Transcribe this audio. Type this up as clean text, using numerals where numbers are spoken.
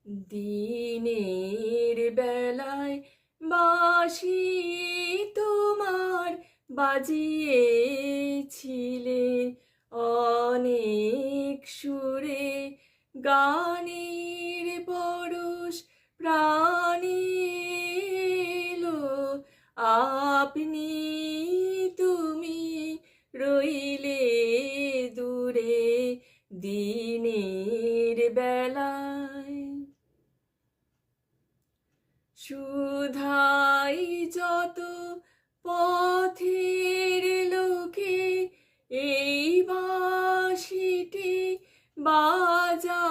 দিনের বেলায় বাঁশি তোমার বাজিয়েছিলে অনেক সুরে, গানের পরশ প্রাণে এলো। আপনি তুমি রইলে দূরে দিনের বেলায়। সুধাই যত পথের লোকে এই বাঁশিটি বাজা